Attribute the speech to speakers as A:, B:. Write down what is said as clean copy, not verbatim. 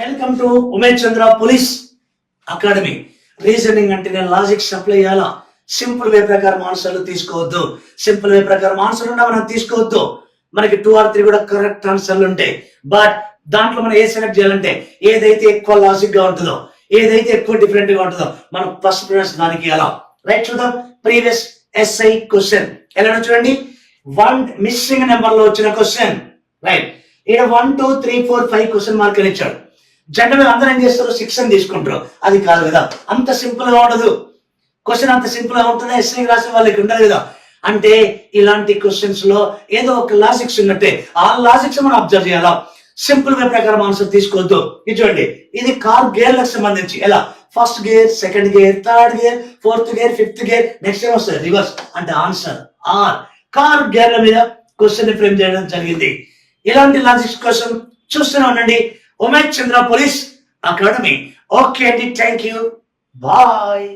A: Welcome to Umesh Chandra police academy. Reasoning అంటేనే logic apply చేయాలా. Simple way ప్రకారం ఆన్సర్లు తీసుకోవద్దు. సింపుల్ వే ప్రకారం ఆన్సర్లు ఉన్నా మనం తీసుకోవద్దు. మనకి 2 or 3 కూడా కరెక్ట్ ఆన్సర్లు ఉంటాయి. బట్ దాంట్లో మనం ఏ సెలెక్ట్ చేయాలంటే ఏదైతే ఎక్కువ లాజిక్ గా ఉంటుందో, ఏదైతే ఎక్కువ డిఫరెంట్ గా ఉంటుందో మనం ఫస్ట్ ప్రిఫరెన్స్ దానికి ఇవ్వాలా. రైట్, చూద్దాం ప్రీవియస్ ఎస్ఐ క్వశ్చన్ ఎలా చూడండి. 1 మిస్సింగ్ నెంబర్ లో వచ్చిన క్వశ్చన్. రైట్, ఇక్కడ 1 2 3 4 5 క్వశ్చన్ మార్క్ అని ఇచ్చాడు. జనరల్ అందరూ ఏం చేస్తారు, 6 అని తీసుకుంటారు. అది కాదు కదా, అంత సింపుల్ గా ఉండదు క్వశ్చన్. అంత సింపుల్ గా ఉంటుంది ఎస్ఐ రాసే వాళ్ళకి ఉండదు కదా. అంటే ఇలాంటి క్వశ్చన్స్ లో ఏదో ఒక లాజిక్స్ ఉన్నట్టే, ఆ లాజిక్స్ మనం అబ్జర్వ్ చేయాలా. సింపుల్ వే ప్రకారం ఆన్సర్ తీసుకోవద్దు. ఇది చూడండి, ఇది కార్ గేర్లకు సంబంధించి ఎలా first gear, second gear, third gear, fourth gear, fifth gear, next ఏం వస్తుంది రివర్స్. అంటే ఆన్సర్ ఆర్. కార్ గేర్ల మీద క్వశ్చన్ ఫ్రేమ్ చేయడం జరిగింది. ఇలాంటి లాజిక్స్ కోసం చూస్తూనే ఉండండి ఉమేష్ చంద్ర పోలీస్ అకాడమీ. ఓకే అండి, థ్యాంక్ యూ, బాయ్.